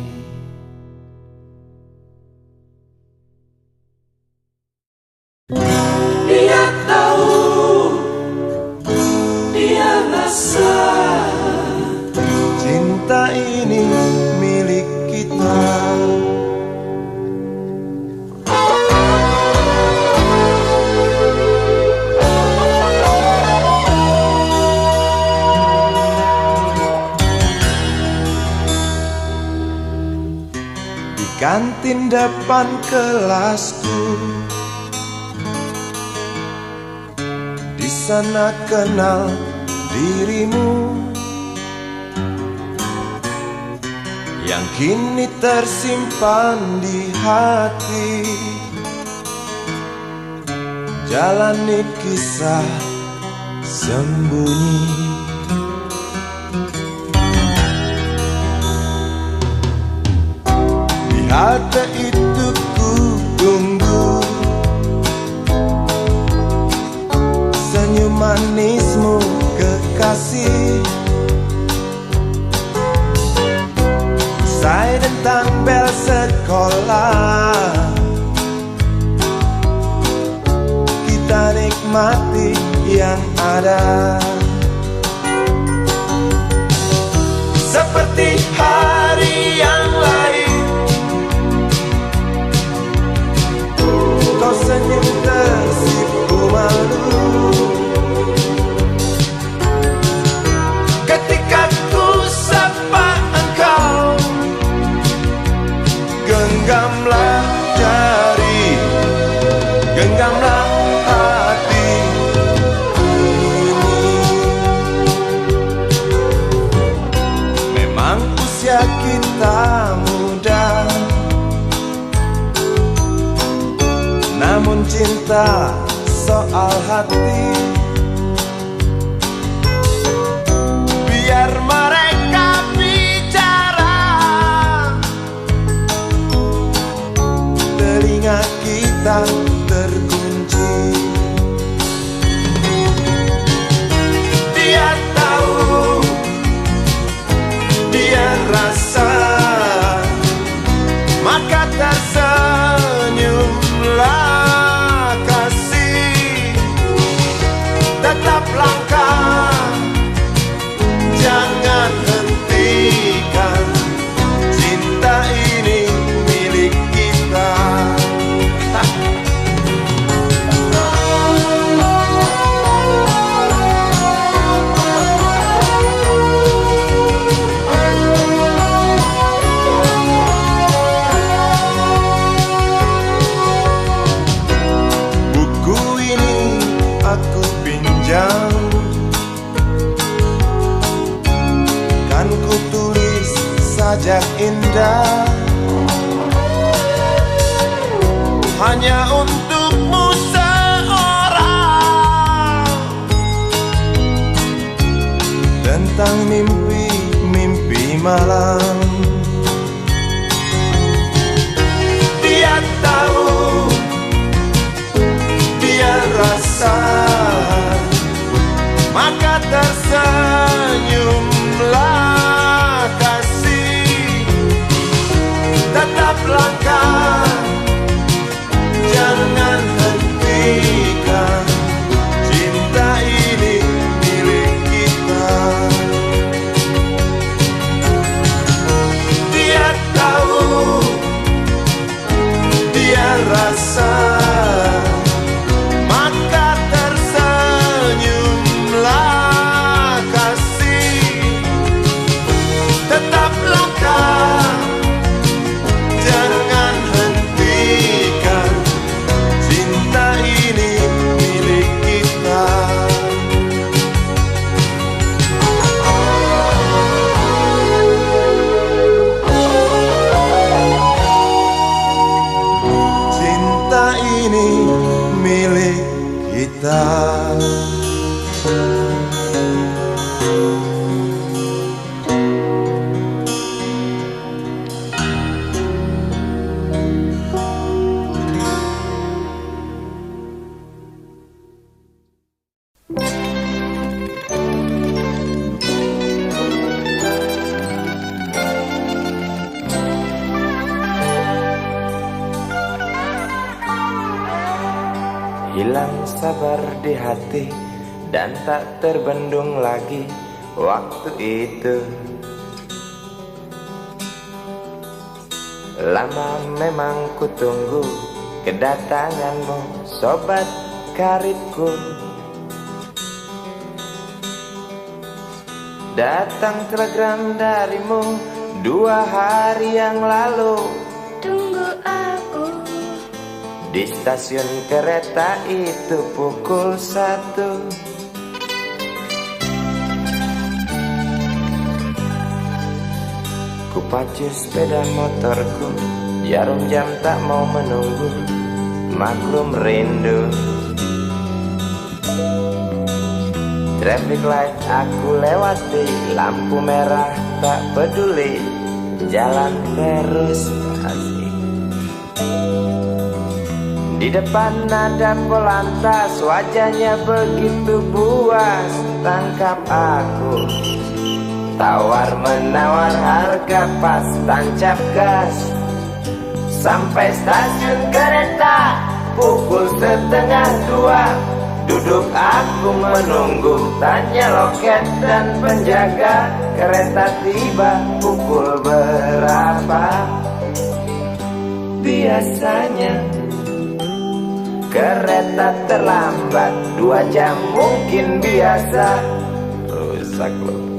Dia tahu, dia rasa Cinta ini milik kita. Di kantin depan kelasku, di sana kenal dirimu, yang kini tersimpan di hati. Jalani kisah sembunyi, di halte itu ku tunggu senyum manismu kekasih. Usai tentang bel sekolah, kita nikmati yang ada. Seperti hari yang lain, kau senyum tersipu malu ketika ku sapa engkau. Genggamlah jari, genggamlah hati ini. Memang usia kita muda, namun cinta soal hati. Biar mereka bicara, telinga kita terkunci. Dia tahu, dia rasa, maka tersenyumlah kasih. Tetap langkah, jangan hentikan, cinta ini milik kita. Buku ini aku pinjam, kan ku tulis sajak indah, hanya untukmu seorang, tentang mimpi-mimpi malam. Dia tahu, dia rasa, maka tersenyumlah kasih. Tetap langkah, jangan hentikan, cinta ini milik kita. Dia tahu, dia rasa, maka tersenyumlah kasih. Tetap langkah, jangan hentikan, cinta ini milik kita. Cinta ini milik kita. Hilang sabar di hati dan tak terbendung lagi waktu itu. Lama memang ku tunggu kedatanganmu, sobat karibku. Datang telegram darimu 2 hari yang lalu. Tunggu aku, Di stasiun kereta itu pukul 1. Kupacu sepeda motorku, jarum jam tak mau menunggu, maklum rindu. Traffic light aku lewati, lampu merah tak peduli, jalan terus asik. Di depan ada polantas, wajahnya begitu buas, tangkap aku. Tawar-menawar harga pas tancap gas. Sampai stasiun kereta pukul 1:30. Duduk aku menunggu, tanya loket dan penjaga, kereta tiba pukul berapa? Biasanya kereta terlambat 2 jam mungkin biasa. Rusak loh.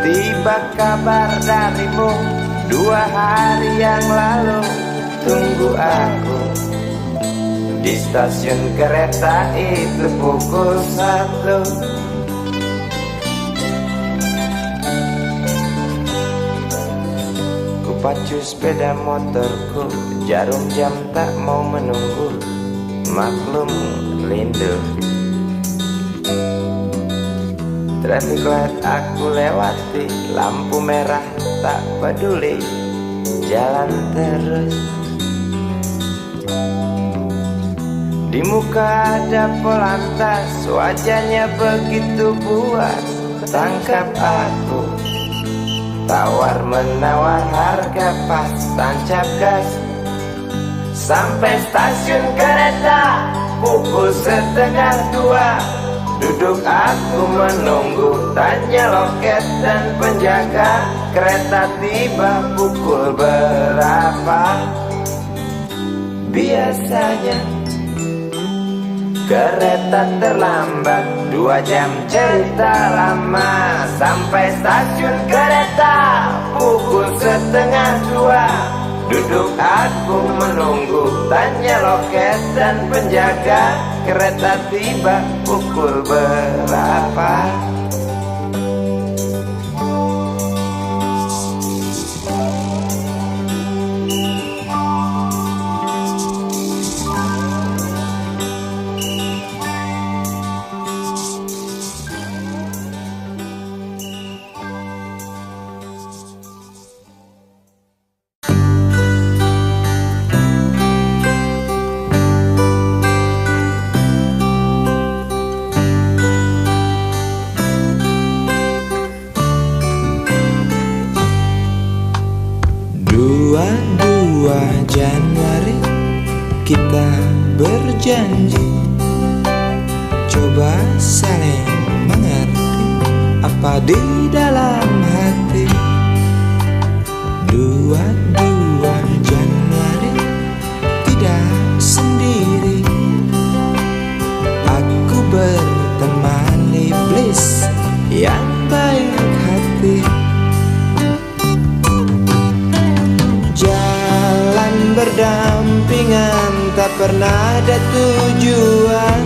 Tiba kabar darimu 2 hari yang lalu. Tunggu aku di stasiun kereta itu pukul 1. Kupacu sepeda motorku, jarum jam tak mau menunggu. Maklum rindu. Traffic light aku lewati, lampu merah tak peduli, jalan terus. Di muka ada polantas, wajahnya begitu puas. Tangkap aku, tawar-menawar harga pas tancap gas. Sampai stasiun kereta pukul 1:30. Duduk aku menunggu, tanya loket dan penjaga, kereta tiba pukul berapa? Biasanya kereta terlambat 2 jam, cerita lama. Sampai stasiun kereta pukul 1:30. Duduk aku menunggu, tanya loket dan penjaga, kereta tiba pukul berapa? Januari kita berjanji, coba saling mengerti apa di dalam hati. 22 Januari tidak sendiri, aku berteman iblis yang baik hati. Berdampingan tak pernah ada tujuan,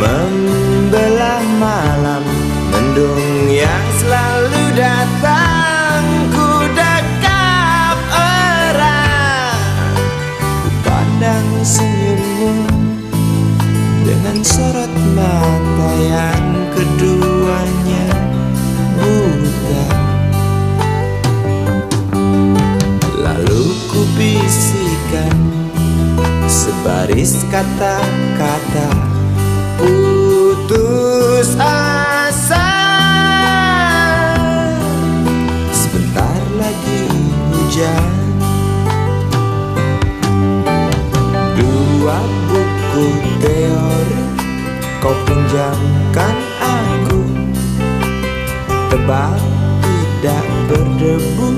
membelah malam mendung yang selalu datang. Ku dekap erat, ku pandang senyummu dengan sorot mata yang keduanya buta. Lalu ku bisikan sebaris kata-kata putus asa. Sebentar lagi hujan. 2 buku teori kau pinjamkan aku, tebal tidak berdebu,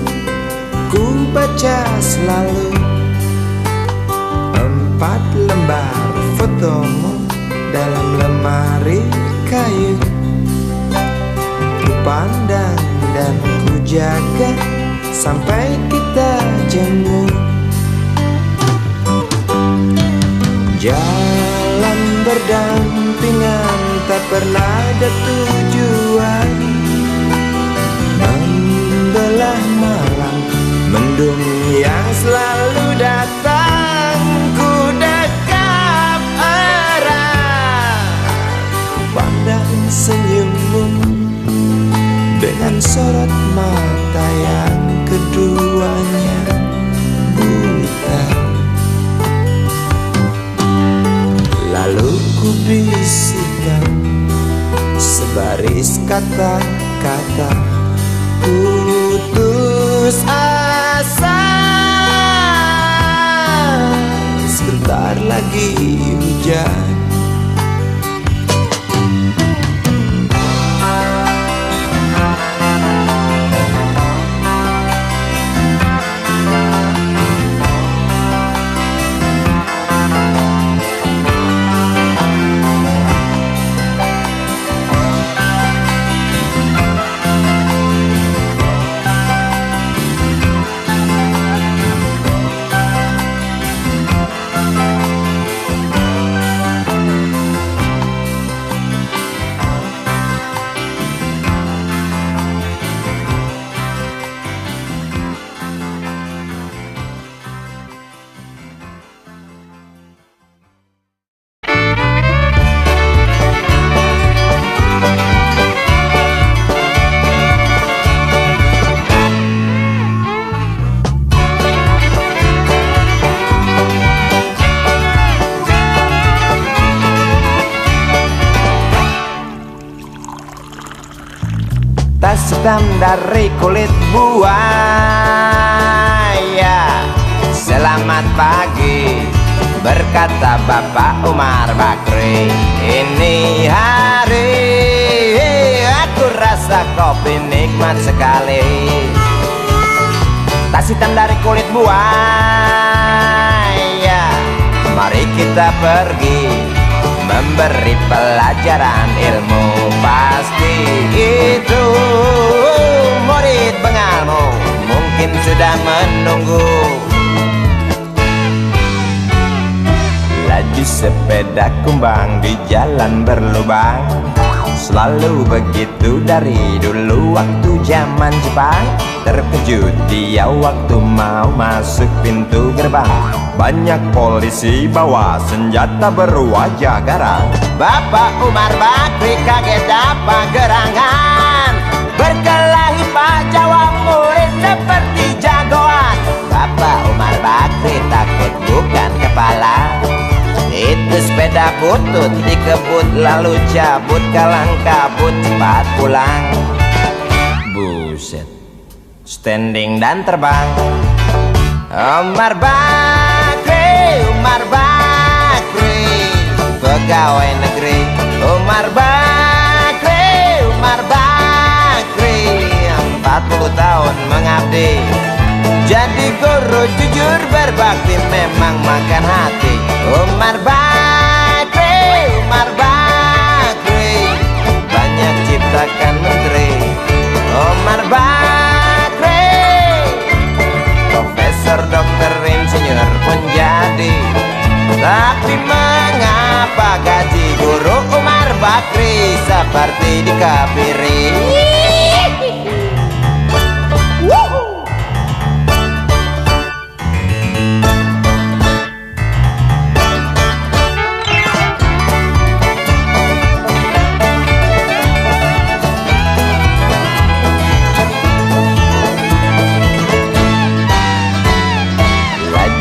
ku baca selalu. 4 lembar fotomu dalam lemari kayu, ku pandang dan ku jaga sampai kita jemu. Jalan berdampingan tak pernah ada tujuan, mendung yang selalu datang, ku dekap erat. Pandang senyummu dengan sorot mata yang keduanya buta. Lalu ku bisikan sebaris kata-kata putus asa. Sebentar lagi hujan. Tas hitam dari kulit buaya. Selamat pagi, berkata Bapak Umar Bakri. Ini hari aku rasa kopi nikmat sekali. Tas hitam dari kulit buaya, mari kita pergi memberi pelajaran ilmu. Pasti itu murid pengalmu mungkin sudah menunggu. Laju sepeda kumbang di jalan berlubang, selalu begitu dari dulu waktu zaman Jepang. Terkejut dia waktu mau masuk pintu gerbang. Banyak polisi bawa senjata berwajah garang. Bapak Umar Bakri kaget apa gerangan, berkelahi Pak Jawa murid seperti jagoan. Bapak Umar Bakri takut bukan kepala. Itu sepeda butut dikebut lalu cabut, kalang kabut cepat pulang. Buset, standing dan terbang. Umar Bakri, Umar Bakri, pegawai negeri. Umar Bakri, Umar Bakri, 40 tahun mengabdi. Jadi guru jujur berbakti memang makan hati. Umar Bakri, Umar Bakri, banyak ciptakan menteri. Umar Bakri, profesor, dokter, insinyur pun jadi. Tapi mengapa gaji guru Umar Bakri seperti dikebiri?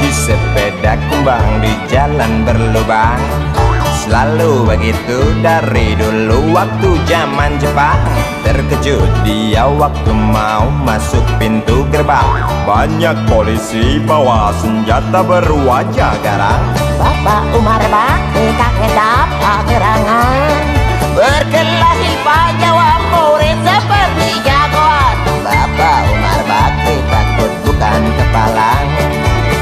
Sepeda kumbang di jalan berlubang, selalu begitu dari dulu waktu zaman Jepang. Terkejut dia waktu mau masuk pintu gerbang. Banyak polisi bawa senjata berwajah garang. Bapak Umar Bakri kaget apa gerangan, berkelahi Pak Jawa murid seperti jagoan. Bapak Umar Bakri takut bukan kepala.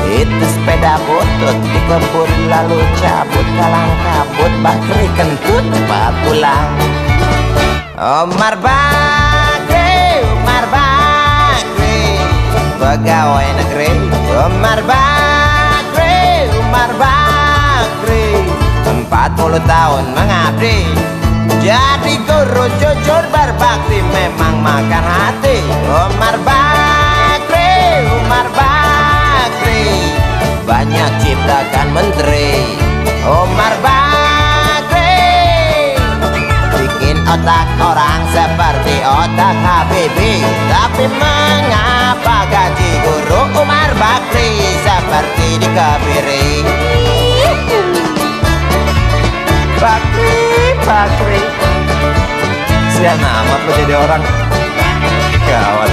Itu sepeda butut dikebut lalu cabut, kalang kabut Bakri kentut cepat pulang. Umar Bakri, Umar Bakri, pegawai negeri. Umar Bakri, Umar Bakri, 40 tahun mengabdi. Jadi guru jujur berbakti memang makan hati. Umar Bakri, Umar Bakri, jabatan menteri. Umar Bakri bikin otak orang seperti otak Habibie. Tapi mengapa gaji guru Umar Bakri seperti dikebiri? Bakri, sian amat lo jadi orang. Gawat.